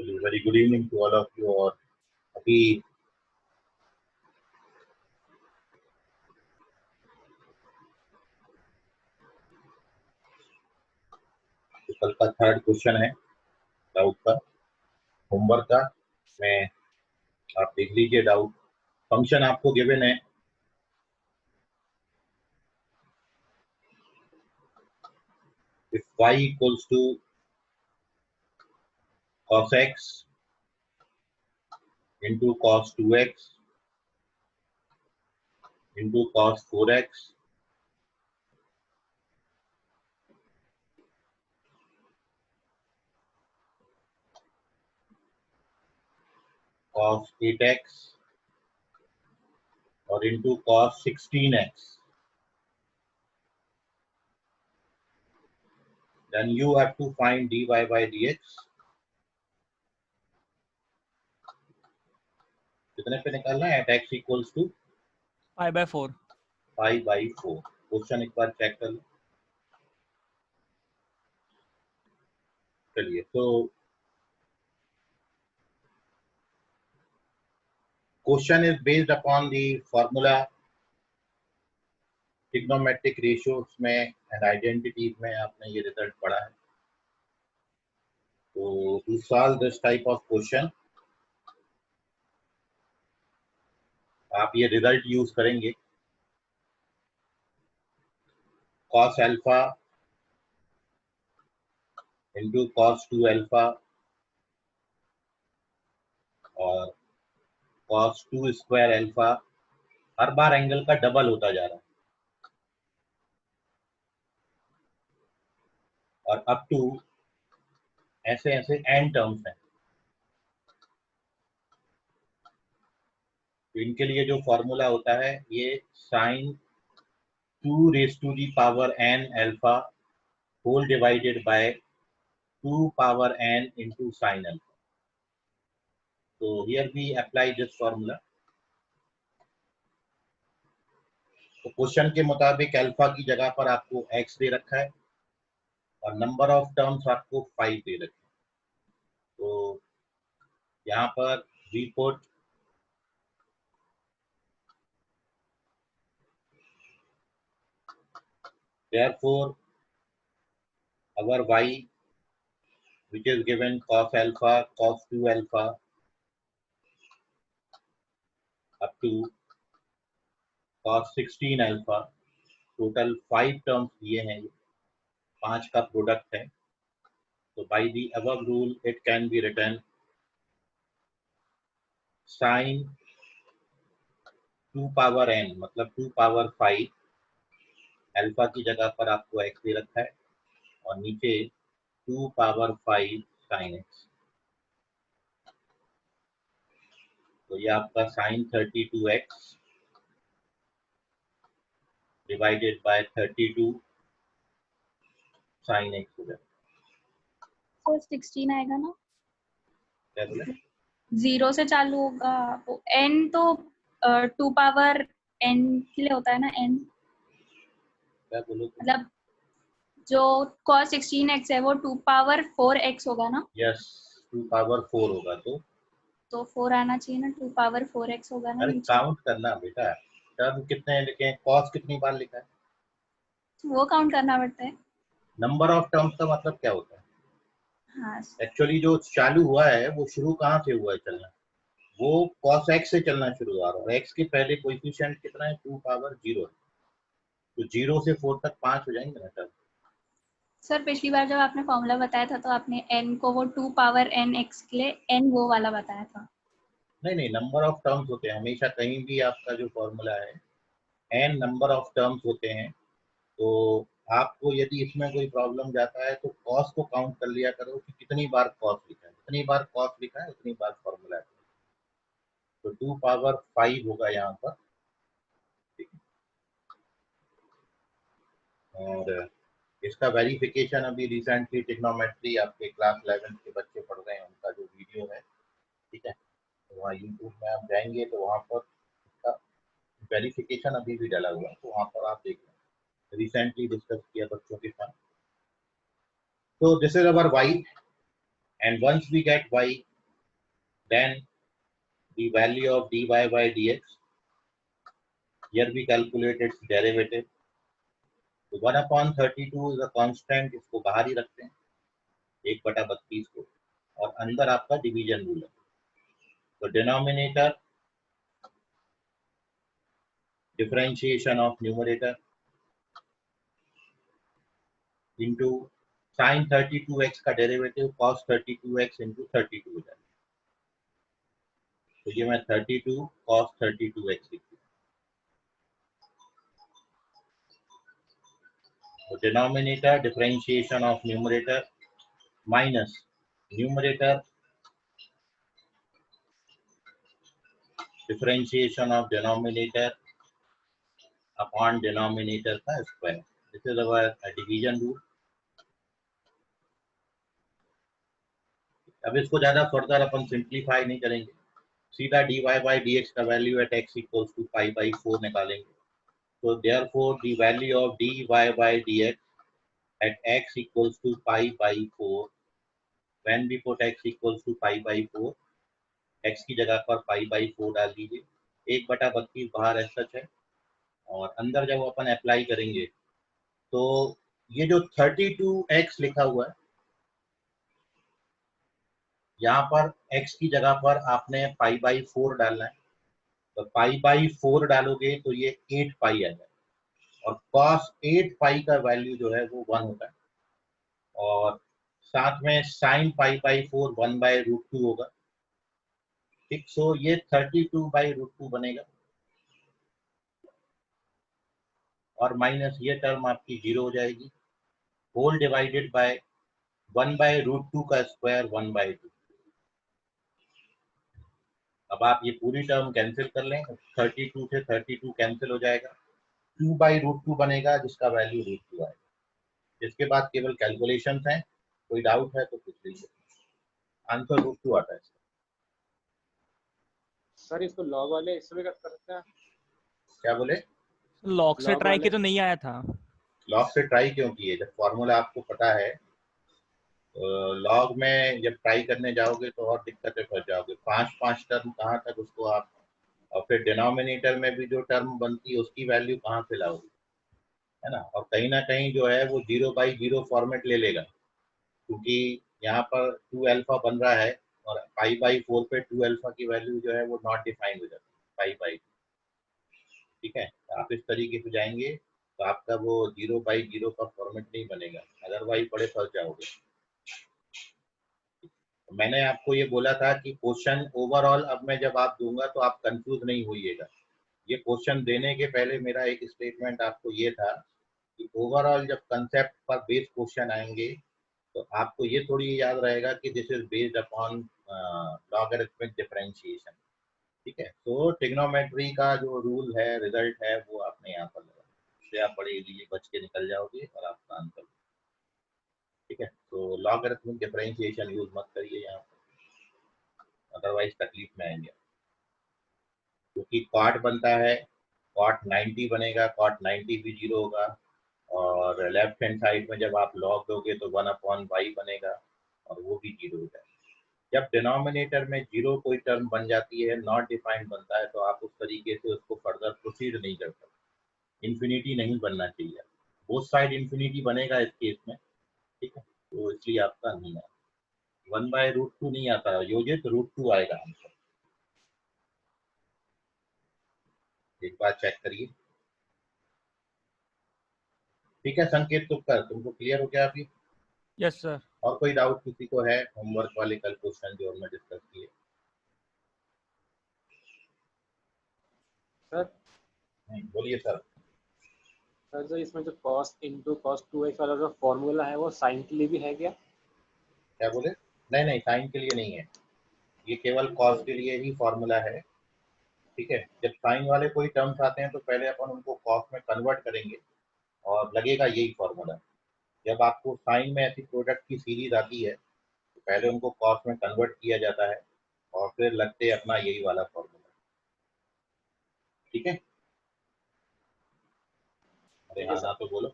Very good evening to all of you. और अभी कल का थर्ड क्वेश्चन है डाउट का, होमवर्क का। मैं आप देख लीजिए डाउट। फंक्शन आपको गिवन है if y equals to cos x into cos 2x into cos 4x cos 8x और into cos 16x, then you have to find dy by dx। कितने पे निकालना है? at x equals to pi by 4। Question एक बार check कर लो। चलिए, तो question is based upon the formula trigonometric ratios में एंड आइडेंटिटीज में। आपने ये रिजल्ट पढ़ा है। तो to solve this type of question आप ये रिजल्ट यूज करेंगे। cos alpha into cos 2 alpha और cos 2 स्क्वायर अल्फा, हर बार एंगल का डबल होता जा रहा है और अप टू ऐसे ऐसे एन टर्म्स हैं। तो इनके लिए जो फॉर्मूला होता है ये sin 2 raised to the power n alpha whole divided by 2 power n into sin alpha। So here we apply this formula। तो क्वेश्चन के मुताबिक अल्फा की जगह पर आपको x दे रखा है और नंबर ऑफ टर्म्स आपको 5 दे रखे हैं। तो यहाँ पर we put therefore our y which is given cos alpha cos 2 alpha up to cos 16 alpha, total 5 terms दिए हैं। 5 का प्रोडक्ट है। तो by the above rule it can be written sin 2 power n मतलब 2 power 5, अल्फा की जगह पर आपको x दे रखा है और नीचे 2 power 5 sin x। तो ये आपका sin 32x divided by 32 sin x हो जाएगा। तो 16 आएगा ना? क्या बोले? 0 से चालू होगा। वो n तो 2 पावर n के लिए होता है ना? n क्या बोलो? मतलब जो cos 16x है वो 2 पावर 4x होगा ना? यस, 2 पावर 4 होगा। तो 4 आना चाहिए ना? 2 पावर 4x होगा ना? अरे काउंट करना बेटा, टर्म कितने लिखे हैं, cos कितनी बार लिखा है, वो काउंट करना पड़ता है। नंबर ऑफ टर्म्स का मतलब क्या होता है? हाँ, एक्चुअली जो चालू हुआ है वो शुरू कहाँ से हुआ है चलना? वो cos x से चलना शुरू हुआ और x के पहले कोएफिशिएंट कितना है? 2 पावर 0 है। तो 0 से 4 तक 5 हो जाएंगे ना टर्म। सर पिछली बार जब आपने फॉर्मूला बताया था तो आपने n को वो 2 पावर n x के लिए n वो वाला बताया था। नहीं, नंबर ऑफ टर्म्स होते हैं हमेशा। कहीं भी आपका जो फॉर्मूला है n नंबर ऑफ टर्म्स होते हैं। तो आपको यदि इसमें कोई प्रॉब्लम जाता है तो कॉस को काउंट कर लिया करो कि कितनी बार कॉस लिखा है, जितनी बार कॉस लिखा है उतनी बार फॉर्मूला है। तो 2 पावर 5 होगा यहाँ पर। और इसका वेरिफिकेशन अभी रिसेंटली ट्रिग्नोमेट्री आपके क्लास 11 के बच्चे पढ़ रहे हैं, उनका जो वीडियो है, ठीक है, तो वहाँ यूट्यूब में आप जाएंगे तो वहाँ पर इसका वेरिफिकेशन अभी भी डाला हुआ है, तो वहाँ पर आप देख लें। रिसेंटली डिस्कस किया बच्चों के साथ। तो this is our y and once we get y then the value of dy by dx, here we calculate its derivative. तो 1/32 is a constant, इसको बाहर ही रखते हैं 1/32 को, और अंदर आपका डिवीजन रूल है। तो denominator differentiation of numerator into sin 32x का डेरिवेटिव cos 32x इंटू 32 हो जाएगा। तो ये मैं 32 cos 32x लिखती हूँ। तो denominator differentiation of numerator minus numerator differentiation of denominator upon denominator का square. This is our division rule. अब इसको ज्यादा फर्दर अपन सिंप्लीफाई नहीं करेंगे, सीधा dy by dx का value at x equals to pi by 4 निकालेंगे। तो therefore the value of dy by dx at x equals to pi by 4, when we put x equals to pi by 4, x की जगह पर पाई by 4 डाल दीजिए। 1/32 बाहर ऐसा है, और अंदर जब अपन अप्लाई करेंगे तो ये जो 32x लिखा हुआ है, यहाँ पर x की जगह पर आपने पाई बाई 4 डालना है। तो पाई बाई 4 डालोगे तो ये 8 पाई आ जाएगा, और cos 8 पाई का वैल्यू जो है वो 1 होता है, और साथ में sin पाई बाई 4 1/√2 होगा। ठीक, सो ये 32/√2 बनेगा, और माइनस ये टर्म आपकी 0 हो जाएगी, होल डिवाइडेड बाय 1/√2 का स्क्वायर 1/2। अब आप ये पूरी टर्म कैंसिल कर लें, 32 से 32 कैंसिल हो जाएगा, 2/√2 बनेगा जिसका वैल्यू √2 आएगा। इसके बाद केवल कैलकुलेशंस हैं, कोई डाउट है तो पूछ लीजिए। आंसर √2 आता है। सर इसको लॉग वाले इसमें कर सकते हैं? क्या बोले? लॉग से ट्राई किया तो नहीं आया था। लॉग से ट्राई क्यों किए? जब फॉर्मूला आपको पता है, लॉग में जब ट्राई करने जाओगे तो और दिक्कतें फंस जाओगे। 5 टर्म कहाँ तक उसको आप, और फिर डिनोमिनेटर में भी जो टर्म बनती है उसकी वैल्यू कहाँ से लाओगे, है ना। और कहीं ना कहीं जो है वो 0/0 फॉर्मेट ले लेगा, क्योंकि यहाँ पर 2 अल्फा बन रहा है, और पाई बाई 4 पे 2 अल्फा की वैल्यू जो है वो नॉट डिफाइंड हो जाती है पाई बाई। ठीक है, आप इस तरीके से जाएंगे तो आपका वो 0/0 का फॉर्मेट नहीं बनेगा, अदरवाइज बड़े फंस जाओगे। मैंने आपको ये बोला था कि क्वेश्चन ओवरऑल अब मैं जब आप दूंगा तो आप कंफ्यूज नहीं होइएगा। ये क्वेश्चन देने के पहले मेरा एक स्टेटमेंट आपको ये था कि ओवरऑल जब कंसेप्ट पर बेस्ड क्वेश्चन आएंगे तो आपको ये थोड़ी याद रहेगा कि this is based upon logarithmic differentiation. ठीक है, तो ट्रिग्नोमेट्री का जो रूल है, रिजल्ट है, वो आपने यहाँ पर लगा, उससे आप बड़े इजीली बच के निकल जाओगे और आपका आंसर। ठीक है, तो लॉगरिथमिक डिफरेंशिएशन यूज मत करिए यहाँ पर, अदरवाइज तकलीफ में आएंगे। क्योंकि कॉट बनता है, कॉट 90 बनेगा, कॉट 90 भी 0 होगा, और लेफ्ट हैंड साइड में जब आप लॉग दोगे तो 1/y बनेगा, और वो भी 0 हो जाएगा। जब डिनोमिनेटर में 0 कोई टर्म बन जाती है, नॉट डिफाइंड बनता है, तो आप उस तरीके से उसको फर्दर प्रोसीड नहीं कर सकते। इन्फिनिटी नहीं बनना चाहिए, बोथ साइड इन्फिनिटी बनेगा इस केस में। ठीक है, तो इसलिए आपका नहीं आता, 1/√2 नहीं आता, योजित √2 आएगा आंसर। एक बार चेक करिए। ठीक है संकेत तुक्कर, तुमको क्लियर हो गया अभी? Yes sir. और कोई डाउट किसी को है होमवर्क वाले कल क्वेश्चन जो हमने डिस्कस किए? सर बोलिए सर। सर जो इसमें जो cos इंटू cos 2x वाला जो फॉर्मूला है वो साइन के लिए भी है क्या? क्या बोले? नहीं नहीं, साइन के लिए नहीं है, ये केवल कॉस के लिए ही फॉर्मूला है। ठीक है, जब साइन वाले कोई टर्म्स आते हैं तो पहले अपन उनको कॉस में कन्वर्ट करेंगे और लगेगा यही फॉर्मूला। जब आपको साइन में ऐसी प्रोडक्ट की सीरीज आती है तो पहले उनको कॉस में कन्वर्ट किया जाता है और फिर लगते हैं अपना यही वाला फॉर्मूला। ठीक है, अरे हाँ ना तो बोलो।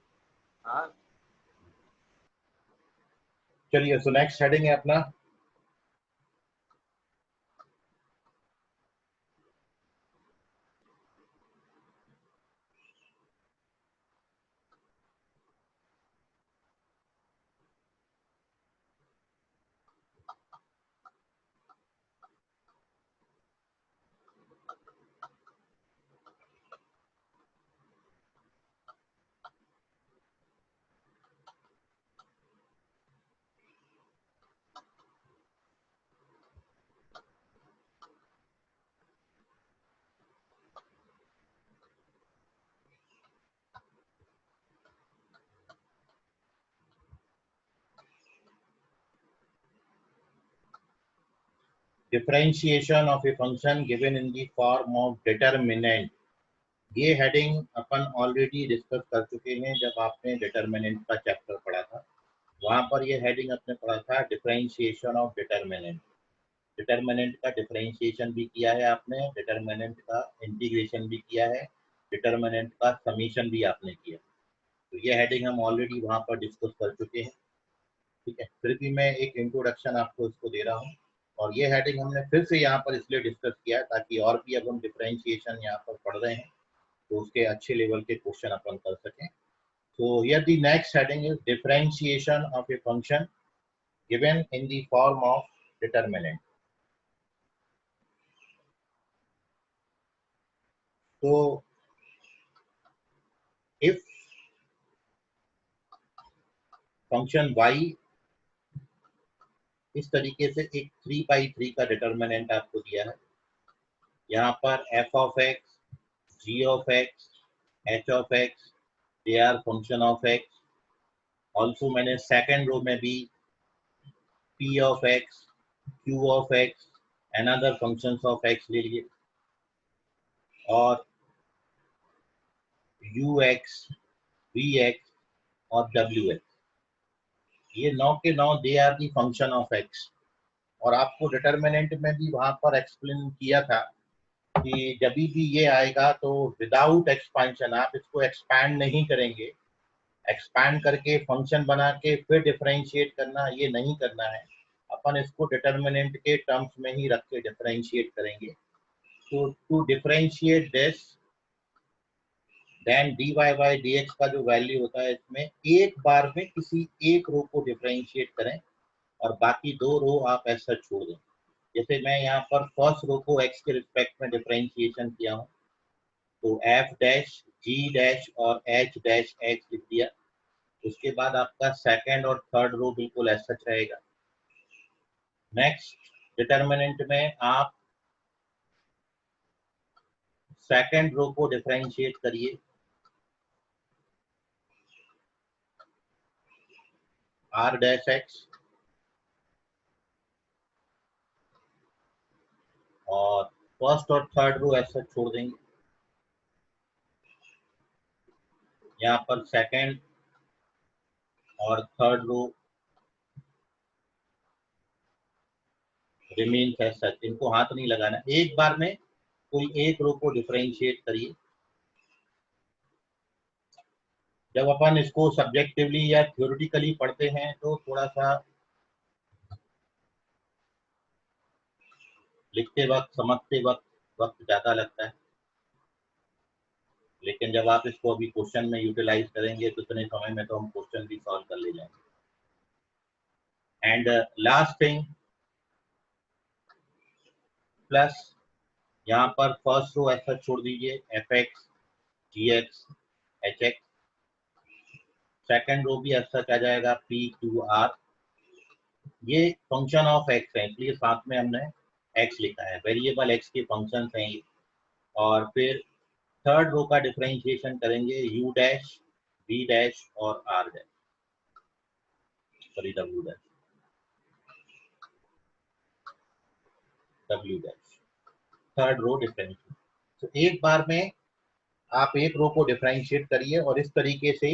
हाँ चलिए, सो नेक्स्ट हेडिंग है अपना differentiation of a function given in the form of determinant, ये हेडिंग अपन ऑलरेडी डिस्कस कर चुके हैं जब आपने डिटरमिनेंट का चैप्टर पढ़ा था। वहां पर ये हेडिंग आपने पढ़ा था डिफरेंशिएशन ऑफ डिटरमिनेंट। डिटरमिनेंट का डिफरेंशिएशन भी किया है आपने, डिटरमिनेंट का इंटीग्रेशन भी किया है, डिटरमिनेंट का समीशन भी आपने किया। तो ये हेडिंग हम ऑलरेडी वहां पर डिस्कस कर चुके हैं, ठीक है। फिर भी मैं एक इंट्रोडक्शन आपको इसको दे रहा हूँ, और ये हेडिंग हमने फिर से यहाँ पर इसलिए डिस्कस किया ताकि और भी अब हम डिफरेंशिएशन यहाँ पर पढ़ रहे हैं तो उसके अच्छे लेवल के क्वेश्चन अपन कर सकें। So here the next heading is differentiation of a function given in the form of determinant. So if function y इस तरीके से एक 3/3 का डिटरमिनेंट आपको दिया है, यहाँ पर f of x, g of x, h of x, they are function of x. Also मैंने सेकेंड रो में भी p of x, q of x, another functions of x ले लिए, और ux, vx और wx, ये 9 के 9 they are the function of x। और आपको डिटरमिनेंट में भी वहां पर एक्सप्लेन किया था कि जब भी ये आएगा तो विदाउट एक्सपेंशन, आप इसको एक्सपैंड नहीं करेंगे, एक्सपैंड करके फंक्शन बना के फिर डिफरेंशिएट करना, ये नहीं करना है। अपन इसको डिटरमिनेंट के टर्म्स में ही रख के डिफरेंशिएट करेंगे। तो to differentiate this, then dy by dx का जो वैल्यू होता है इसमें एक बार में किसी एक रो को डिफरेंशिएट करें और बाकी दो रो आप ऐसा छोड़ दें। जैसे मैं यहाँ पर फर्स्ट रो को x के रिस्पेक्ट में डिफरेंशिएशन किया हूँ, तो f डैश, g डैश और h डैश x लिख दिया। उसके बाद आपका सेकंड और थर्ड रो बिल्कुल ऐसा रहेगा। नेक्स्ट डिटरमिनेंट में आप सेकंड रो को डिफरेंशिएट करिए, r डैश x, और फर्स्ट और थर्ड रो ऐसा छोड़ देंगे। यहाँ पर सेकंड और third row remains as such, इनको हाथ नहीं लगाना। एक बार में कोई एक रो को डिफरेंशिएट करिए। जब अपन इसको सब्जेक्टिवली या थ्योरेटिकली पढ़ते हैं तो थोड़ा सा लिखते वक्त, समझते वक्त ज्यादा लगता है, लेकिन जब आप इसको अभी क्वेश्चन में यूटिलाइज करेंगे तो इतने समय में तो हम क्वेश्चन भी सॉल्व कर ले जाएंगे। एंड लास्ट थिंग, प्लस यहाँ पर फर्स्ट रो ऐसा छोड़ दीजिए, fx, gx, hx। Second row भी ऐसा आ जाएगा, p q r। ये फंक्शन ऑफ x है, इसलिए साथ में हमने x लिखा है, वेरिएबल x के फंक्शन हैं ये। और फिर थर्ड रो का डिफरेंशिएशन करेंगे, u डैश, v डैश और r dash, sorry w dash, w dash, third row differentiate. तो एक बार में आप एक रो को डिफरेंशिएट करिए और इस तरीके से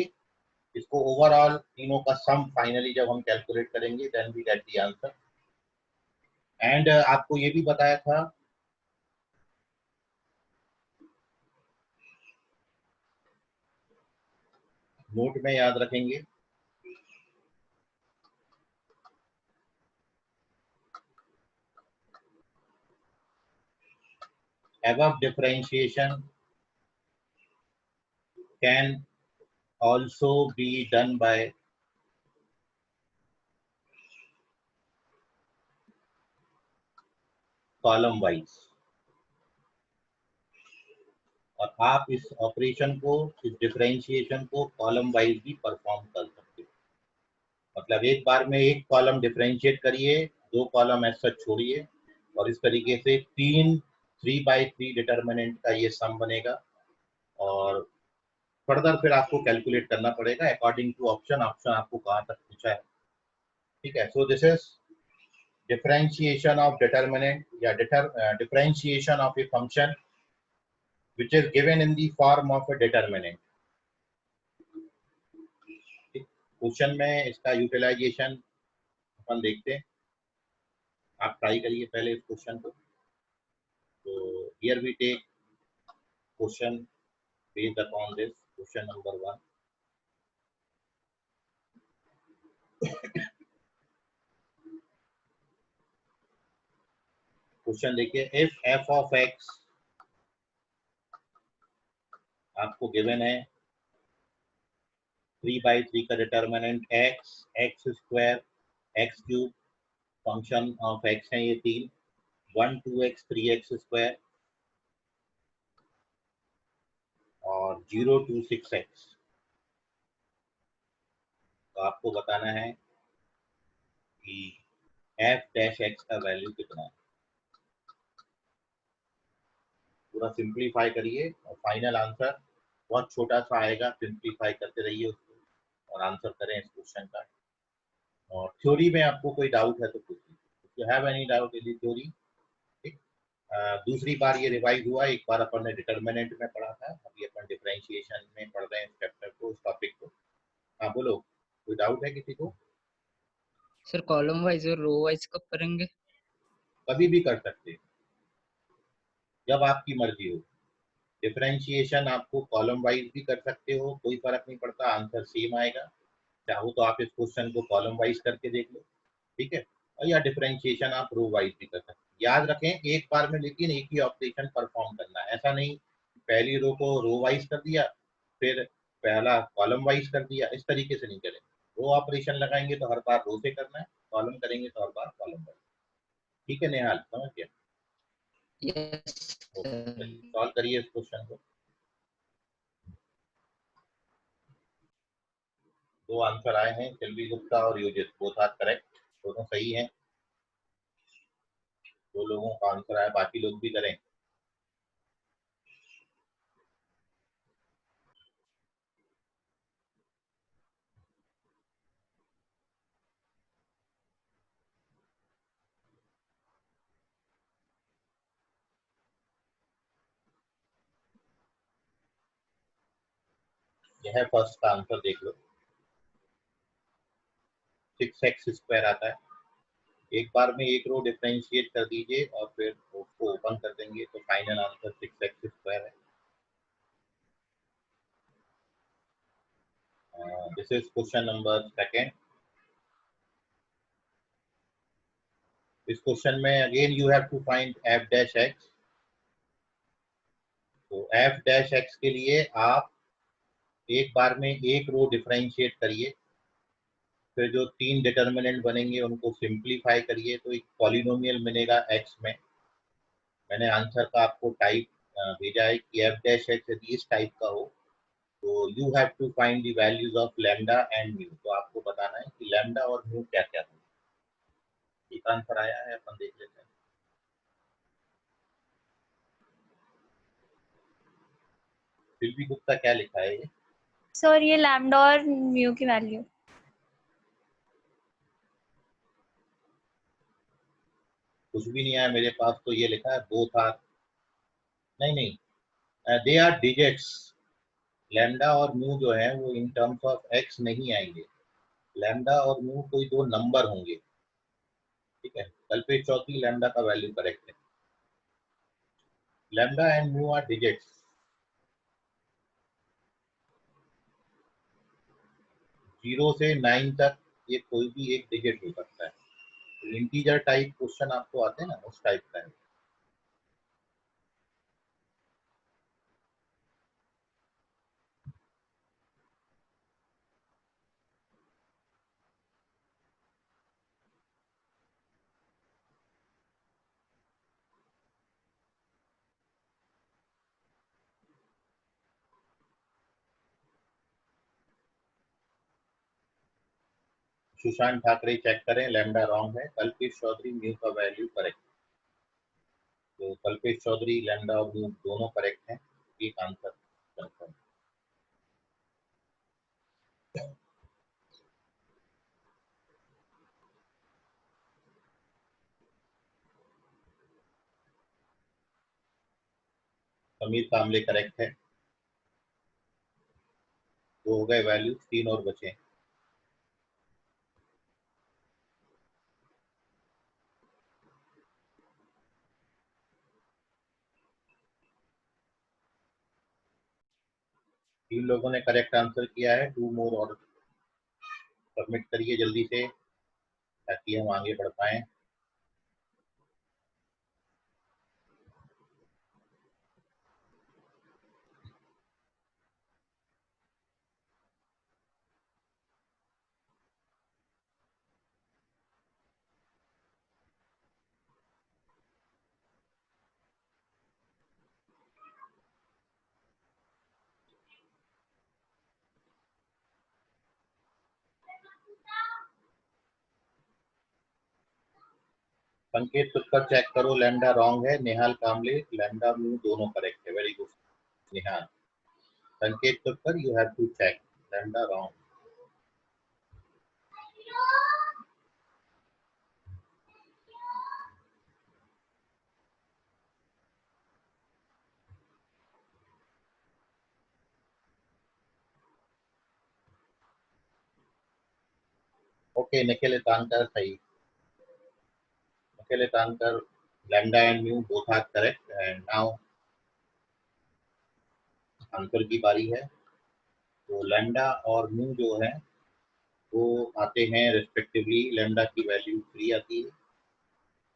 इसको ओवरऑल तीनों का सम फाइनली जब हम कैलकुलेट करेंगे then we get the answer. And आपको ये भी बताया था नोट में याद रखेंगे, above differentiation can also be done by column wise. और आप इस ऑपरेशन को, इस डिफरेंशिएशन को कॉलम वाइज भी परफॉर्म कर सकते हो। मतलब एक बार में एक कॉलम डिफरेंशिएट करिए, दो कॉलम ऐसा छोड़िए, और इस तरीके से 3/3 डिटरमिनेंट का ये सम बनेगा। और फर्दर फिर आपको कैलकुलेट करना पड़ेगा अकॉर्डिंग टू ऑप्शन आपको कहाँ तक पूछा है, ठीक है। So this is differentiation of determinant या differentiation of a function which is given in the form of a determinant. Question में इसका यूटिलाइजेशन अपन देखते हैं. आप ट्राई करिए पहले इस क्वेश्चन को. तो here we take question based upon this. Question number 1. Question देखिए. इफ f of x आपको गिवन है 3/3 का determinant x, x square, x cube, function of x है ये 3, 1 2x 3x स्क्वायर और 0 2 6x. तो आपको बताना है कि f डैश x का वैल्यू कितना है. पूरा सिंप्लीफाई करिए और फाइनल आंसर बहुत छोटा सा आएगा. सिंप्लीफाई करते रहिए उसको और आंसर करें इस क्वेश्चन का. और थ्योरी में आपको कोई डाउट है तो पूछिए. If you have any doubt in the theory. ठीक. दूसरी बार ये रिवाइज हुआ. एक बार अपन ने डिटर्मिनेंट में पढ़ा था, अभी अपन डिफरेंशिएशन में पढ़ रहे हैं इस चैप्टर को, इस टॉपिक को. हाँ बोलो, कोई डाउट है किसी को? सर कॉलम वाइज और रो वाइज कब करेंगे? कभी भी कर सकते हैं, जब आपकी मर्जी हो. डिफरेंशिएशन आपको कॉलम वाइज भी कर सकते हो, कोई फर्क नहीं पड़ता, आंसर सेम आएगा. चाहो तो आप इस क्वेश्चन को कॉलम वाइज करके देख लो. ठीक है. और या डिफरेंशिएशन आप रो वाइज भी कर सकते हैं. याद रखें एक बार में लेकिन एक ही ऑपरेशन परफॉर्म करना है. ऐसा नहीं पहली रो को रो वाइज कर दिया फिर पहला कॉलम वाइज कर दिया, इस तरीके से नहीं करें. रो ऑपरेशन लगाएंगे तो हर बार रो से करना है, कॉलम करेंगे तो हर बार कॉलम वाइज. ठीक है नेहाल, समझ गया? यस सॉल्व करिए इस क्वेश्चन को. दो आंसर आए हैं, सिल्वी गुप्ता और योजित, बोथ आर करेक्ट. दोनों सही हैं. दो लोगों का आंसर आया, बाकी लोग भी करें. यह है फर्स्ट का आंसर, देख लो. 6x स्क्वायर आता है. एक बार में एक रो डिफरेंशिएट कर दीजिए और फिर उसको ओपन कर देंगे तो फाइनल आंसर 6x स्क्वायर है. This is question number 2. इस क्वेश्चन में again you have to find f dash x. तो f डैश x के लिए आप एक बार में एक रो डिफरेंशिएट करिए, फिर जो 3 डिटर्मिनेंट बनेंगे उनको सिंप्लीफाई करिए तो एक पॉलिनोमियल मिलेगा x में. मैंने आंसर का आपको टाइप भेजा है कि f डैश x यदि इस टाइप का हो तो you have to find the values of lambda and mu. तो आपको बताना है कि लैम्डा और म्यू क्या क्या है. एक आंसर आया है, अपन देख लेते हैं. सिल्वी गुप्ता क्या लिखा है ये? सर ये लैम्डा और म्यू की वैल्यू. कुछ भी नहीं आया मेरे पास, तो ये लिखा है बोथ आर. नहीं, दे आर डिजिट्स. लैम्डा और म्यू जो है वो इन टर्म्स ऑफ एक्स नहीं आएंगे. लैम्डा और म्यू कोई दो नंबर होंगे. ठीक है. कल्पेश चौधरी, लैम्डा का वैल्यू करेक्ट है. Lambda and mu are digits. 0 से 9 तक ये कोई भी एक डिजिट हो सकता है. इंटीजर टाइप क्वेश्चन आपको आते हैं ना, उस टाइप का है. सुशांत ठाकरे चेक करें, लैम्डा रॉन्ग है. कल्पेश चौधरी, म्यू का वैल्यू करेक्ट. तो कल्पेश चौधरी, लैम्डा और म्यू दोनों करेक्ट हैं. एक answer confirm. Sameer Kamle correct है। तो हो गए वैल्यू, 3 और बचे। तीन लोगों ने करेक्ट आंसर किया है। 2 मोर और सबमिट करिए जल्दी से ताकि हम आगे बढ़ पाए। संकेत खुद का चेक करो, लैम्डा रॉन्ग है। नेहाल कामले लैम्डा म्यू दोनों करेक्ट है। Very good Nehal. संकेत खुद कर, you have to check lambda wrong. Okay Nikhil Tankar सही। Nikhil Tankar lambda and mu both are correct and now answer की बारी है। तो लैम्डा और म्यू जो है वो आते हैं रिस्पेक्टिवली। लैम्डा की वैल्यू 3 आती है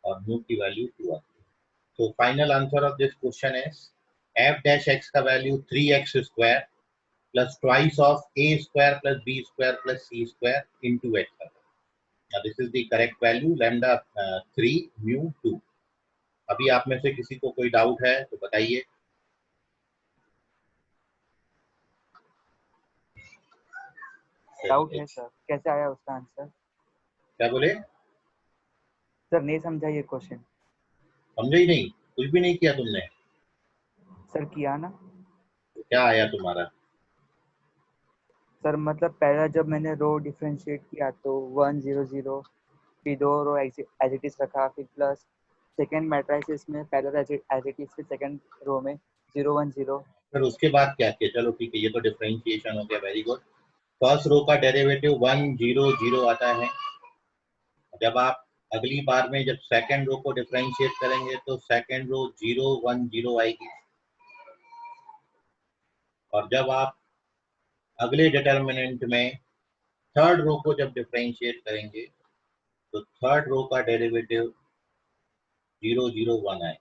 और म्यू की वैल्यू 2 आती है। तो final answer of this question is f dash x का value 3x square plus twice of a square plus b square plus c square into x। This is the correct value, lambda 3 mu 2। अभी आप में से किसी को कोई doubt है तो बताइए। डाउट है सर, कैसे आया उसका आंसर? क्या बोले? सर नहीं समझा ये क्वेश्चन। समझे ही नहीं? कुछ भी नहीं किया तुमने? सर किया ना। तो क्या आया तुम्हारा? सर मतलब पहला जब मैंने रो डिफरेंशिएट किया तो 1 0 0, फिर 2 रो एज इट इज रखा, फिर प्लस सेकेंड मैट्रिक्स में पहला एज इट इज, फिर सेकेंड रो में 0 1 0। फिर उसके बाद क्या किया? चलो ठीक है, ये तो डिफरेंशिएशन हो गया। Very good. फर्स्ट रो का डेरिवेटिव 1 0 0 आता है। जब आप अगली बार में जब सेकंड रो को डिफरेंशिएट करेंगे तो सेकंड रो 0 1 0 आएगी। और जब आप अगले डिटर्मिनेंट में थर्ड रो को जब डिफरेंशिएट करेंगे तो थर्ड रो का डेरिवेटिव 0 0 1 आए।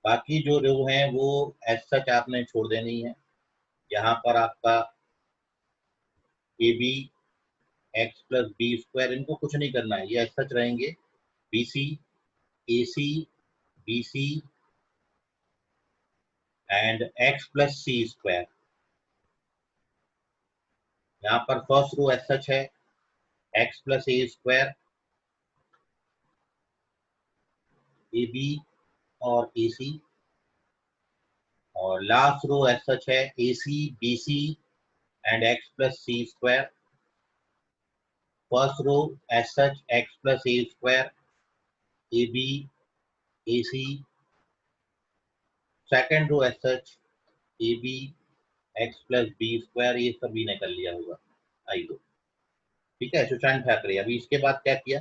बाकी जो रो हैं वो एज सच आपने छोड़ देनी है। यहाँ पर आपका a B x plus B square, इनको कुछ नहीं करना है, ये एज सच रहेंगे। B c a c b c and x plus c square. यहाँ पर फर्स्ट रो एज सच है x plus a square a b और ए सी। और लास्ट रो एज सच है a c b c and x plus c square. First row as such x plus a square a B A C. Second row as such A B x plus B square. ये सभी ने कर लिया होगा आई लो। ठीक है सुशांत ठाकरे, अभी इसके बाद क्या किया?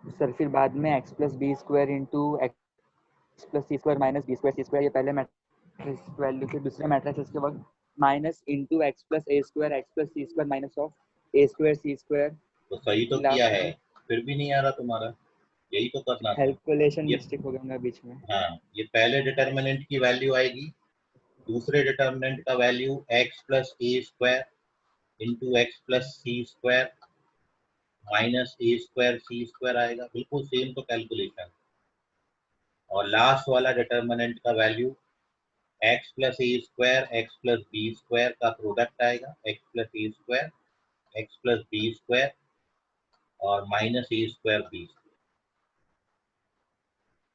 सर फिर बाद में x plus B square into x plus c square minus b square c square, ये पहले मैट्रिक्स वैल्यू के दूसरे मैट्रिक्स, इसके बाद minus into x plus a square x plus c square minus of a square c square. तो सही तो किया है, फिर भी नहीं आ रहा तुम्हारा। यही तो करना था। कैलकुलेशन ये मिस्टेक हो गया बीच में। हाँ, ये पहले डिटर्मिनेंट की वैल्यू आएगी, दूसरे डिटर्मिनेंट का value x plus a square into x plus c square minus a square c square आएगा। बिल्कुल सेम तो कैलकुलेशन। और लास्ट वाला डिटर्मिनेंट का value x plus a square x plus B square का प्रोडक्ट आएगा, x plus a square x plus B square और minus a square b.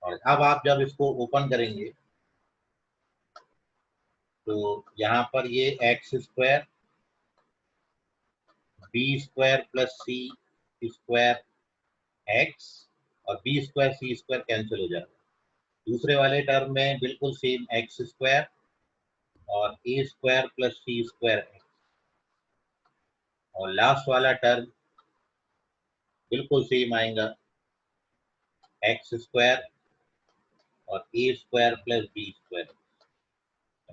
और अब आप जब इसको ओपन करेंगे तो यहाँ पर ये x square b square plus c square x और b square c square cancel हो जाएगा। दूसरे वाले टर्म में बिल्कुल सेम एक्स स्क्वायर और ए square plus c square x, और लास्ट वाला टर्म बिल्कुल सेम आएगा एक्स स्क्वायर और ए स्क्वायर प्लस बी स्क्वायर।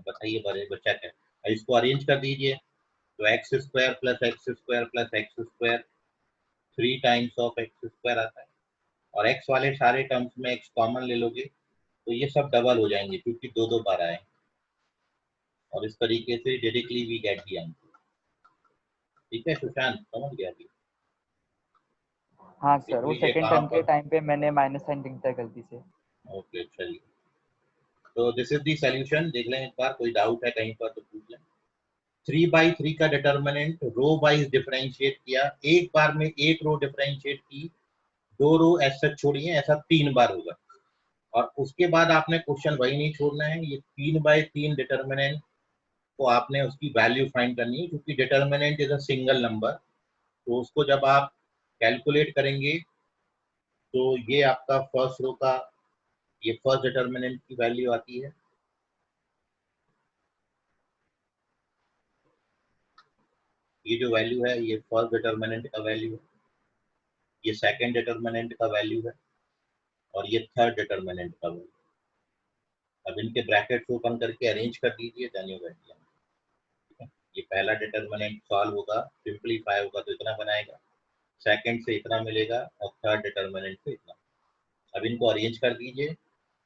बताइए बड़े बच्चा क्या, इसको अरेंज कर दीजिए तो x square plus x square plus x square 3 times of x square आता है, और एक्स वाले सारे टर्म्स में एक्स कॉमन ले लोगे तो ये सब डबल हो जाएंगे क्योंकि दो दो बार आए, और इस तरीके से directly we get the answer. ठीक है सुशांत, समझ गया अभी? हाँ सर, देख वो लीजिए सेकंड कहाँ टर्म के पर। टाइम पे मैंने माइनस साइन लिख दिया गलती से। ओके चलिए, तो दिस इज दी सॉल्यूशन। देख लें एक बार, कोई डाउट है कहीं पर तो पूछ लें। 3/3 का डिटर्मिनेंट रो वाइज डिफरेंशिएट किया, एक बार में एक रो डिफरेंशिएट की, दो रो ऐसा छोड़िए, ऐसा 3 बार होगा, और उसके बाद आपने क्वेश्चन वही नहीं छोड़ना है, ये 3/3 डिटर्मिनेंट को आपने उसकी वैल्यू फाइंड करनी है, क्योंकि determinant is a single number, तो उसको जब आप कैलकुलेट करेंगे तो ये आपका फर्स्ट रो का, ये फर्स्ट डिटर्मिनेंट की वैल्यू आती है, ये जो वैल्यू है ये फर्स्ट डिटर्मिनेंट का वैल्यू है, ये सेकंड डिटर्मिनेंट का वैल्यू है, और ये थर्ड डिटर्मिनेंट का वैल्यू। अब इनके ब्रैकेट्स ओपन करके अरेंज कर दीजिए, then you get the answer. ये पहला डिटर्मिनेंट सॉल्व होगा, सिंपलीफाई होगा तो इतना बनाएगा, सेकंड से इतना मिलेगा, और थर्ड डिटर्मिनेंट से इतना। अब इनको अरेंज कर दीजिए,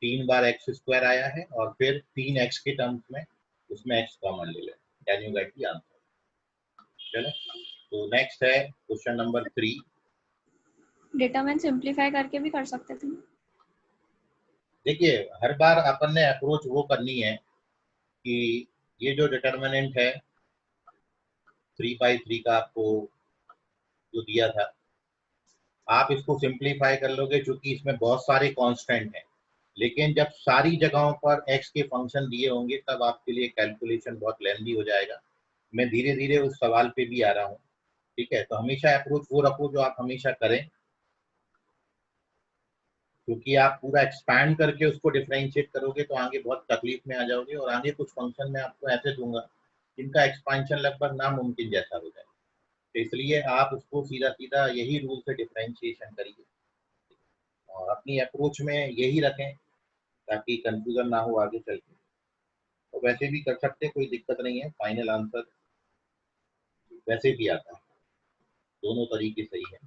3 बार एक्स स्क्वायर आया है, और फिर 3x के टर्म्स में उसमें x कॉमन ले लें, then you get the answer. चलो, तो नेक्स्ट है क्वेश्चन नंबर 3। डिटरमिनेंट सिंपलीफाई करके भी कर सकते थे। देखिए हर बार अपन ने अप्रोच वो करनी है कि ये जो डिटर्मिनेंट है 3/3 का आपको जो दिया था, आप इसको सिंपलीफाई कर लोगे, क्योंकि इसमें बहुत सारे कांस्टेंट हैं, लेकिन जब सारी जगहों पर x के फंक्शन दिए होंगे तब आपके लिए कैलकुलेशन बहुत लेंदी हो जाएगा। मैं धीरे धीरे उस सवाल पे भी आ रहा हूँ। ठीक है, तो हमेशा अप्रोच वो रखो जो आप हमेशा करें, क्योंकि आप पूरा एक्सपैंड करके उसको डिफरेंशिएट करोगे तो आगे बहुत तकलीफ में आ जाओगे, और आगे कुछ फंक्शन में आपको ऐसे दूंगा जिनका एक्सपेंशन लगभग नामुमकिन जैसा हो जाए, तो इसलिए आप उसको सीधा सीधा यही रूल से डिफरेंशिएशन करिए, और अपनी अप्रोच में यही रखें ताकि कंफ्यूजन ना हो आगे चल के। तो वैसे भी कर सकते, कोई दिक्कत नहीं है, फाइनल आंसर वैसे भी आता है, दोनों तरीके सही है,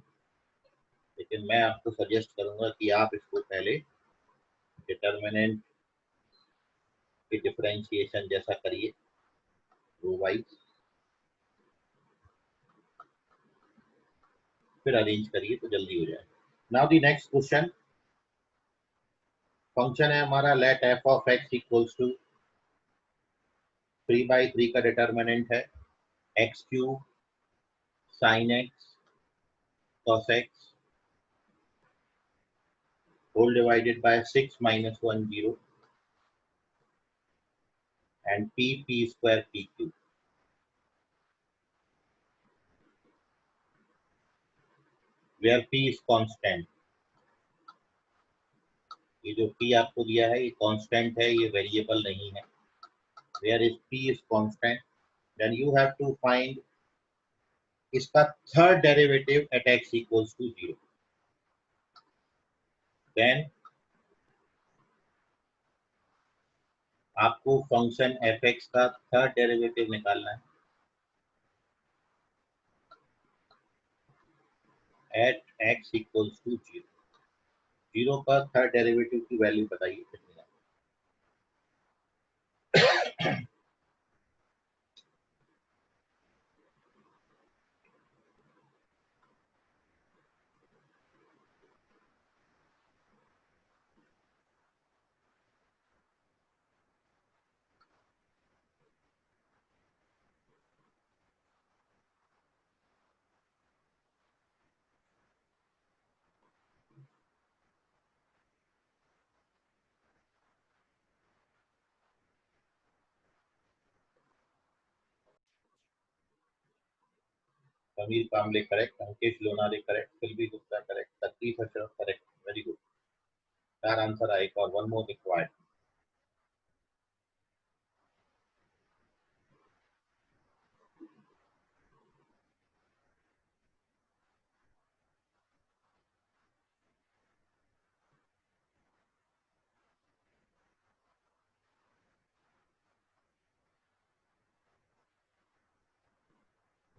लेकिन मैं आपको सजेस्ट करूंगा कि आप इसको पहले डिटर्मिनेंट के डिफरेंशिएशन जैसा करिए रो वाइज, फिर अरेंज करिए तो जल्दी हो जाए। Now the next question, function है हमारा let F of X equals to 3/3 का डिटर्मिनेंट है X cube sine X cos x whole divided by 6 minus 1 0 and p square pq, where p is constant। ये जो p आपको दिया है ये कांस्टेंट है, ये वेरिएबल नहीं है। where is p is constant, then you have to find इसका third derivative at x equals to 0। then आपको फंक्शन fx का थर्ड डेरिवेटिव निकालना है at x equals to 0। 0 का थर्ड डेरिवेटिव की वैल्यू बताइए कितनी है। Sameer Kamle correct, Ankesh Lonare correct, Silvi Gupta correct, तकलीफ अशरफ करेक्ट, वेरी गुड। चार आंसर आए और one more required.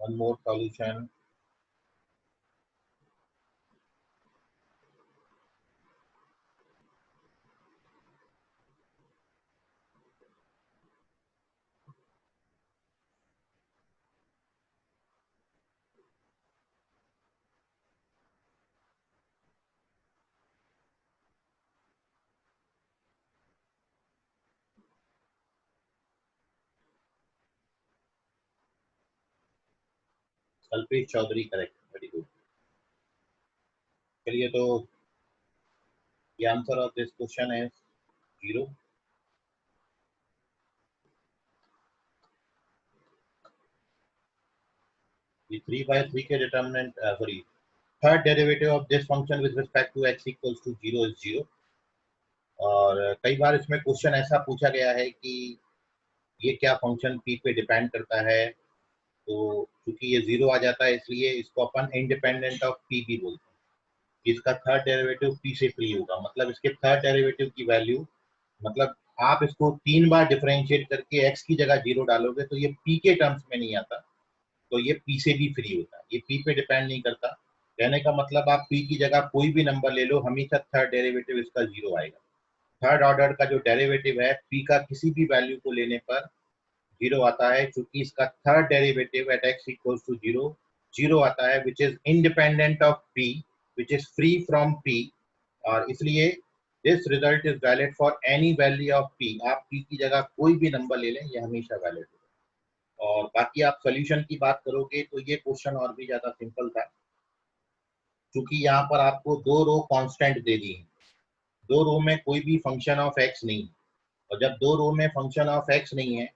One more solution. Kalpesh Chaudhary, correct. Very good. चलिए तो the answer of this question is 0. The 3 by 3 के determinant third derivative of this function with respect to x equals to 0 is 0. और कई बार इसमें question ऐसा पूछा गया है कि ये क्या फंक्शन p पे डिपेंड करता है, तो क्योंकि ये 0 आ जाता है इसलिए इसको अपन इंडिपेंडेंट ऑफ p भी बोलते हैं. इसका थर्ड डेरिवेटिव p से फ्री होगा, मतलब इसके थर्ड डेरिवेटिव की वैल्यू, मतलब आप इसको 3 बार डिफरेंशिएट करके x की जगह 0 डालोगे तो ये p के टर्म्स में नहीं आता, तो ये p से भी फ्री होता है, ये p पे डिपेंड नहीं करता. कहने का मतलब आप p की जगह कोई भी नंबर ले लो, हमेशा थर्ड डेरिवेटिव इसका 0 आएगा. थर्ड ऑर्डर का जो डेरिवेटिव है p का किसी भी वैल्यू को लेने पर 0 आता है, क्योंकि इसका third derivative at x equals to 0 0 आता है, which is independent of p, which is free from p, और इसलिए this result is valid for any value of p. आप p की जगह कोई भी नंबर ले लें, ये हमेशा वैलिड है. और बाकी आप सोल्यूशन की बात करोगे तो ये क्वेश्चन और भी ज्यादा सिंपल था, क्योंकि यहाँ पर आपको दो रो कांस्टेंट दे दी है, दो रो में कोई भी फंक्शन ऑफ एक्स नहीं, और जब दो रो में फंक्शन ऑफ एक्स नहीं है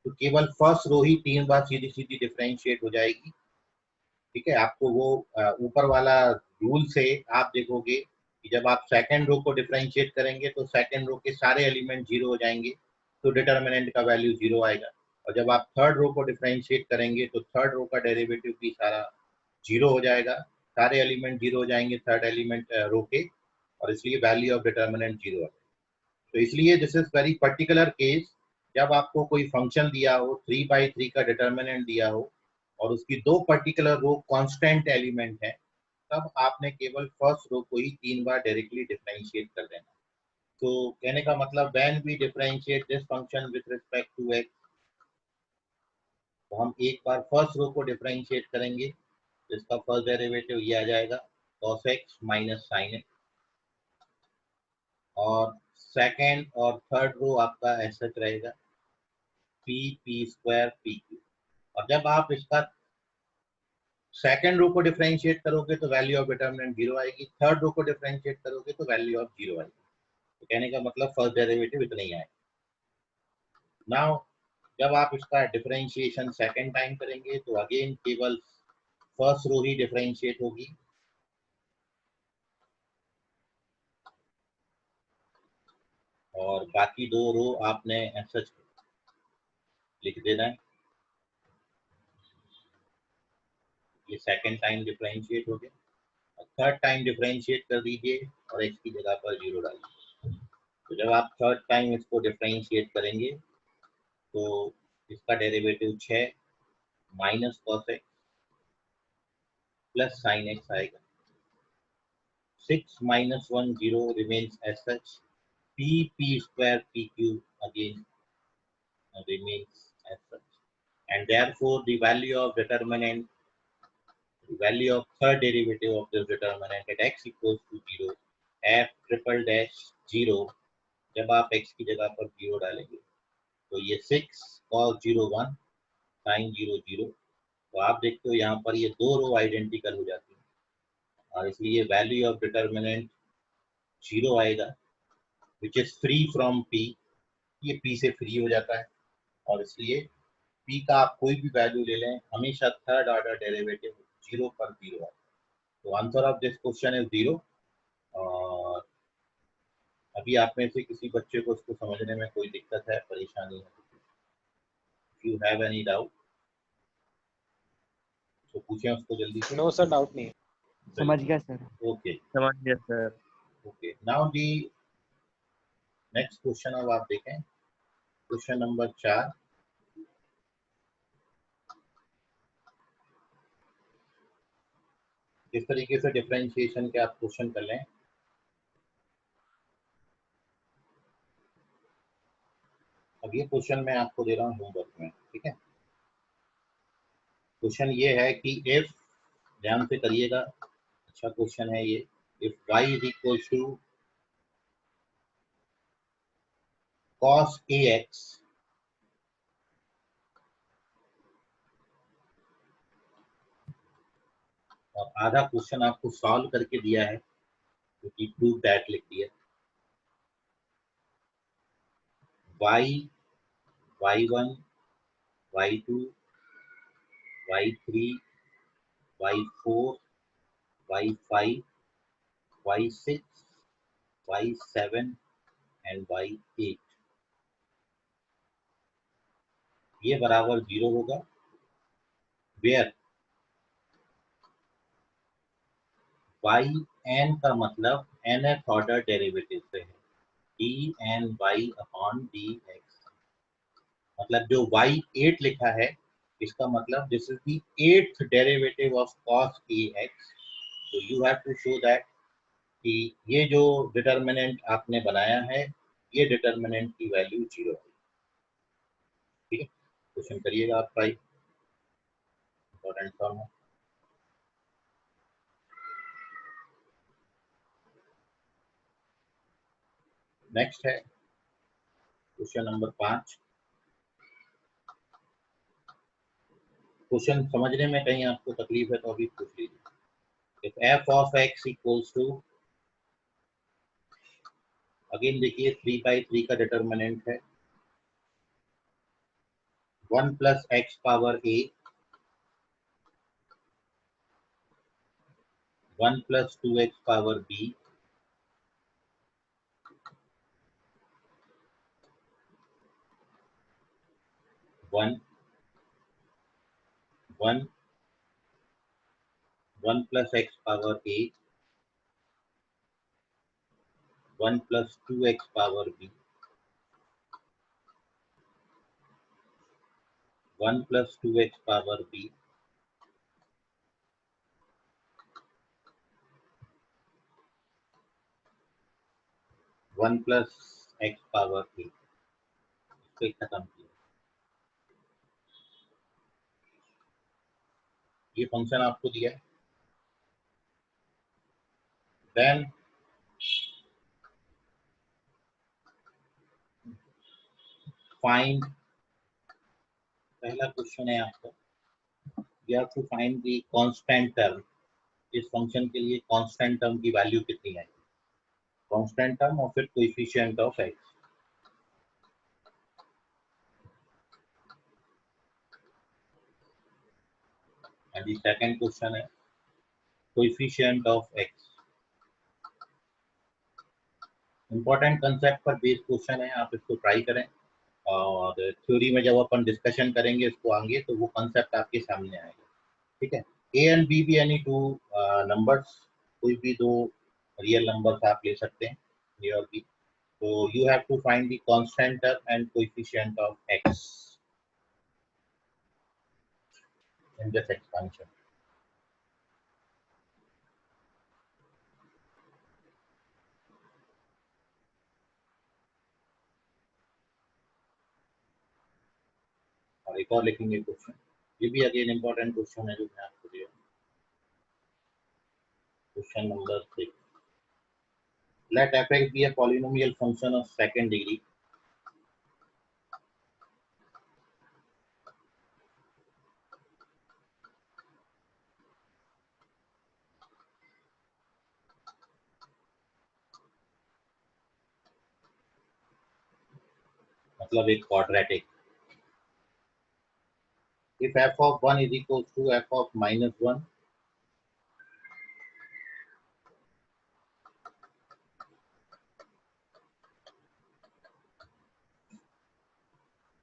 तो केवल फर्स्ट रो ही 3 बार सीधी सीधी डिफरेंशिएट हो जाएगी. ठीक है, आपको वो ऊपर वाला रूल से आप देखोगे कि जब आप सेकंड रो को डिफरेंशिएट करेंगे तो सेकंड रो के सारे एलिमेंट 0 हो जाएंगे, तो डिटर्मिनेंट का वैल्यू 0 आएगा. और जब आप थर्ड रो को डिफरेंशिएट करेंगे तो थर्ड रो का डेरिवेटिव भी सारा 0 हो जाएगा, सारे एलिमेंट 0 हो जाएंगे थर्ड एलिमेंट रो के, और इसलिए वैल्यू ऑफ डिटर्मिनेंट 0 है. तो इसलिए this is very particular case, जब आपको कोई फंक्शन दिया हो, 3 by 3 का डिटर्मिनेंट दिया हो और उसकी दो पर्टिकुलर रो कांस्टेंट एलिमेंट है, तब आपने केवल फर्स्ट रो को ही 3 बार डायरेक्टली डिफरेंशिएट कर देना. तो कहने का मतलब when we differentiate this function with respect to x, तो हम एक बार फर्स्ट रो को डिफरेंशिएट करेंगे, जिसका फर्स्ट डेरिवेटिव ये आ जाएगा cos x minus sin x, और सेकेंड और थर्ड रो आपका ऐसा रहेगा p स्क्वायर p क्यू. और जब आप इसका सेकेंड रो को डिफरेंशिएट करोगे तो वैल्यू ऑफ डिटर्मिनेंट 0 आएगी, थर्ड रो को डिफरेंशिएट करोगे तो वैल्यू ऑफ 0 आएगी. तो कहने का मतलब फर्स्ट डेरिवेटिव इतना ही आएगा. नाउ जब आप इसका डिफरेंशिएशन सेकेंड टाइम करेंगे तो अगेन केवल फर्स्ट रो ही डिफरेंशिएट होगी, और बाकी दो रो आपने ऐसा लिख देना है. ये सेकेंड टाइम डिफरेंशिएट हो गया, थर्ड टाइम डिफरेंशिएट कर दीजिए और x की जगह पर 0 डालिए. तो जब आप थर्ड टाइम इसको डिफरेंशिएट करेंगे तो इसका derivative 6 minus cos x plus sin x आएगा. 6 minus 1 0 remains as such. p square pq again remains as such, and therefore the value of determinant, the value of third derivative of this determinant at x equals to 0 f triple dash 0, जब आप x की जगह पर 0 डालेंगे तो ये 6 cos 0 1 sin 0 0. तो आप देखते हो यहाँ पर ये दो रो आइडेंटिकल हो जाती है, और इसलिए वैल्यू ऑफ डिटर्मिनेंट 0 आएगा, विच इज फ्री फ्रॉम p. ये p से फ्री हो जाता है, और इसलिए p का आप कोई भी वैल्यू ले लें, हमेशा थर्ड ऑर्डर डेरिवेटिव 0 पर 0 है. तो answer of this question is 0. और अभी आप में से किसी बच्चे को उसको समझने में कोई दिक्कत है, परेशानी है? If you have any doubt तो पूछें उसको जल्दी से। नो सर, डाउट नहीं है। समझ गया सर। ओके समझ गया sir. Okay, now the next question अब आप देखें, क्वेश्चन नंबर 4। इस तरीके से डिफरेंशिएशन के आप क्वेश्चन कर लें। अब ये क्वेश्चन मैं आपको दे रहा हूँ होमवर्क में, ठीक है। क्वेश्चन ये है कि इफ, ध्यान से करिएगा, अच्छा क्वेश्चन है ये। If y is equal to cos ax और आधा क्वेश्चन आपको सॉल्व करके दिया है, क्योंकि प्रूव दैट लिख दिया। y, y1, y2, y3, y4, y5, y6, y7 and y8 ये बराबर 0 होगा, वेयर yn का मतलब nth ऑर्डर डेरिवेटिव से है, dny अपॉन dx। मतलब जो y8 लिखा है, इसका मतलब this is the 8th derivative of cos ax। तो you have to show that कि ये जो डिटर्मिनेंट आपने बनाया है, ये डिटर्मिनेंट की वैल्यू 0 है। ठीक है, क्वेश्चन करिएगा आप ट्राई, इंपॉर्टेंट फॉर्म है। नेक्स्ट है क्वेश्चन नंबर 5। क्वेश्चन समझने में कहीं आपको तकलीफ है तो अभी पूछ लीजिए। If f of x equals to, again देखिए 3/3 का डिटर्मिनेंट है, 1 plus X power a, 1 plus 2x power b, 1 1 1 plus x power a, 1 plus 2x power b, 1 plus 2x power b, 1 plus x power a। इसको खत्म किया। ये function आपको दिया है, देन फाइंड, पहला क्वेश्चन है आपका, you have to find the constant term. इस फंक्शन के लिए कांस्टेंट टर्म की वैल्यू कितनी है, कांस्टेंट टर्म और फिर coefficient of x। And the second question है coefficient of x। Important concept पर बेस्ड क्वेश्चन है, आप इसको ट्राई करें और थ्योरी में जब अपन डिस्कशन करेंगे इसको आगे तो वो कंसेप्ट आपके सामने आएगा। ठीक है, a एंड b भी यानी टू नंबर्स, कोई भी दो रियल नंबर्स आप ले सकते हैं, a और b। तो you have to find the constant term and coefficient of x in this expansion. और एक और लिखेंगे क्वेश्चन, ये भी अगेन इंपॉर्टेंट क्वेश्चन है जो मैं आपको दिया, question number 6। Let f(x) be a polynomial function of second degree मतलब एक quadratic. If f of 1 is equals to f of minus 1,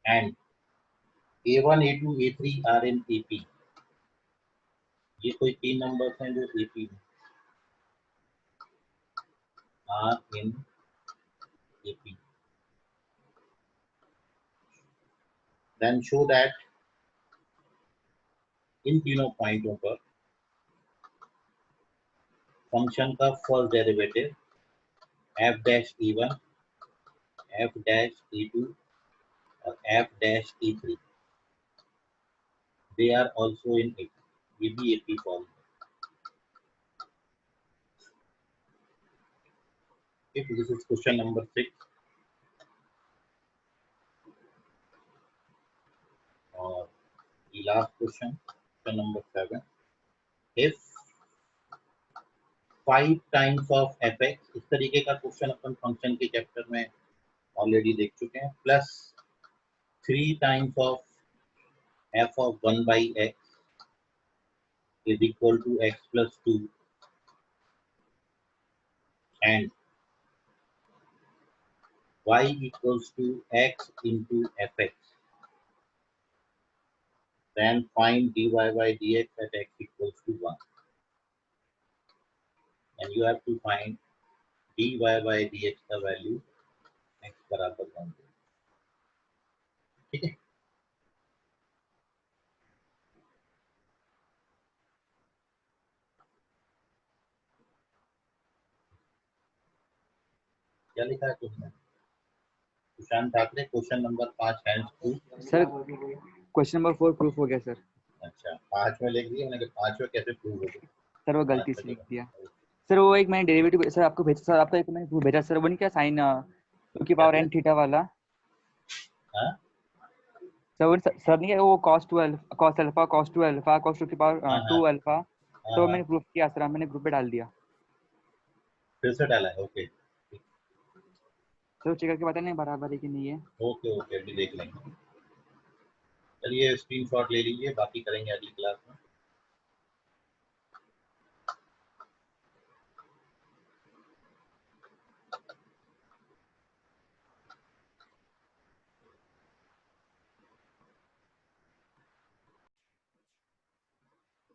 and A1, A2, A3 are in AP. ये कोई 3 numbers हैं जो AP में are in AP. Then show that इन तीनों पॉइंटों पर function का first derivative f dash E1, f dash E2 और f dash E3 they are also in AP. ये भी AP फॉर्म है. Okay, this is question number 6. और the last question number 7. If 5 times of fx, इस तरीके का question अपन function के chapter में ऑलरेडी देख चुके हैं, plus 3 times of f of 1 by x is equal to x plus 2 and y equals to x into fx, then find dy by dx at x equals to 1. And you have to find dy by dx का value x बराबर 1. ठीक है. क्या लिखा है तुमने? Sushant Thackeray, question number 5 hands proof. Sir question number 4 proof हो गया सर. अच्छा, 5 में लिख दिया मैंने कि 5 में कैसे प्रूफ हो गया? सर वो गलती से लिख दिया सर. वो एक मैंने डेरिवेटिव सर आपको भेजा, सर आपको एक मैंने प्रूफ भेजा सर. वो नहीं क्या साइन टू की पावर n थीटा वाला. हां सर वो सर नहीं है वो cos 2 cos alpha cos 2 alpha cos 2 की पावर 2 अल्फा. तो मैंने प्रूफ किया सर, मैंने ग्रुप पे डाल दिया. फिर से डाला है. ओके सर चेक करके पता नहीं बराबर है कि नहीं है. ओके ओके, अभी देख लेंगे. चलिए स्क्रीनशॉट ले लीजिए, बाकी करेंगे अगली क्लास में.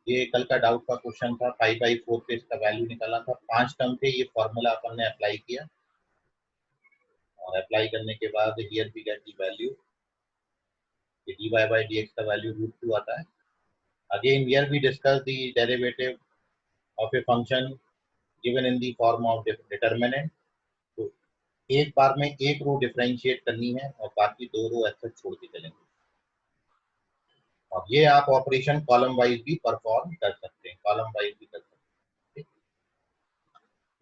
ये कल का डाउट का क्वेश्चन था. 5/4 पे इसका वैल्यू निकाला था. 5 टर्म थे. ये फॉर्मूला अपन ने अप्लाई किया और अप्लाई करने के बाद here we get the value. ये dy by dx का वैल्यू √2 आता है. Again here we discuss the derivative of a function given in the form of determinant. तो एक बार में एक रो डिफरेंशिएट करनी है और बाकी 2 रो ऐसे छोड़ के चलेंगे. और ये आप ऑपरेशन कॉलम वाइज भी परफॉर्म कर सकते हैं, कॉलम वाइज भी कर सकते हैं.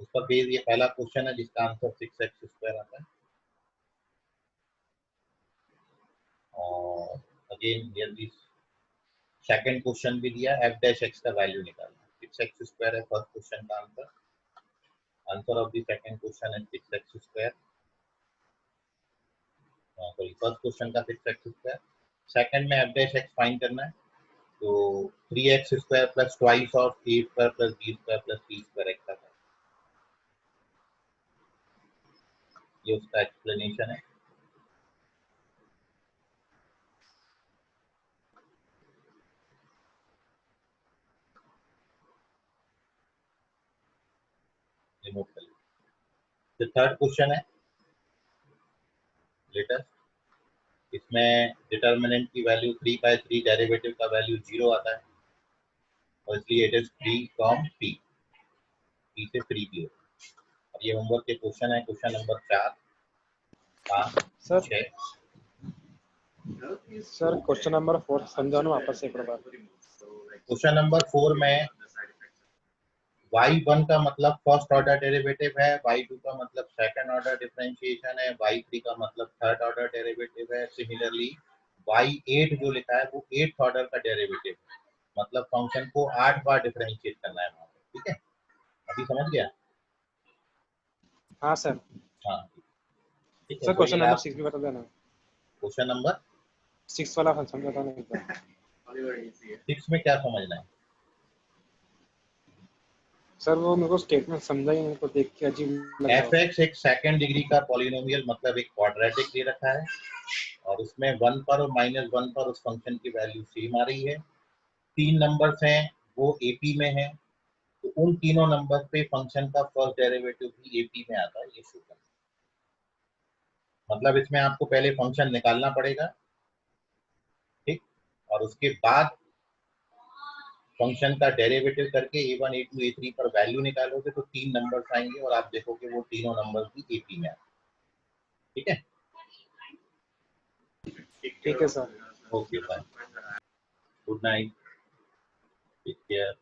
उसका बेस ये पहला क्वेश्चन है जिसका आंसर 6x² आता है. और again here this second question भी दिया, f डैश x का वैल्यू निकालना. 6x² है फर्स्ट क्वेश्चन का answer. Answer of the second question है 6x². सॉरी, फर्स्ट क्वेश्चन का 6x². सेकंड में f डैश x फाइंड करना है. तो 3x² plus twice of a² plus b² plus c² x आता है. ये उसका एक्सप्लेनेशन है. रिमूव कर लीजिए. थर्ड क्वेश्चन है लेटेस्ट. इसमें डिटरमिनेंट की वैल्यू 3/3, डेरिवेटिव का वैल्यू 0 आता है और इसलिए it is 3 from p. p से 3 p. और ये होमवर्क के क्वेश्चन है. Question number 4, 5, sir 6. Sir question number 4 समझाओ ना वापस से एक बार. क्वेश्चन नंबर 4 में y1 का मतलब फर्स्ट ऑर्डर डेरिवेटिव है, y2 का मतलब सेकंड ऑर्डर डिफरेंशिएशन है, y3 का मतलब थर्ड ऑर्डर डेरिवेटिव है. सिमिलरली y8 जो लिखा है वो 8th ऑर्डर का डेरिवेटिव है. मतलब फंक्शन को 8 बार डिफरेंशिएट करना है. ठीक है, अभी समझ गया? हाँ सर. हाँ ठीक है. सर क्वेश्चन नंबर 6 भी बता देना. क्वेश्चन नंबर 6 वाला समझा नहीं. 6 में क्या समझना है? सर वो मेरे को स्टेटमेंट समझा ही नहीं, को देख के अजीब लगा. fx एक सेकंड डिग्री का पॉलिनोमियल मतलब एक क्वाड्रेटिक दे रखा है और उसमें 1 पर और -1 पर उस फंक्शन की वैल्यू सेम आ रही है। 3 नंबर्स हैं वो एपी में है, तो उन तीनों नंबर पे फंक्शन का फर्स्ट डेरिवेटिव भी एपी में आता है, ये शो करना। मतलब इसमें आपको पहले फंक्शन निकालना पड़ेगा, ठीक, और उसके बाद फंक्शन का डेरिवेटिव करके a1 a2 a3 पर वैल्यू निकालोगे तो 3 नंबर्स आएंगे और आप देखोगे वो तीनों नंबर्स भी एपी में आते हैं। ठीक है, ठीक है sir. Okay, bye, good night, take care.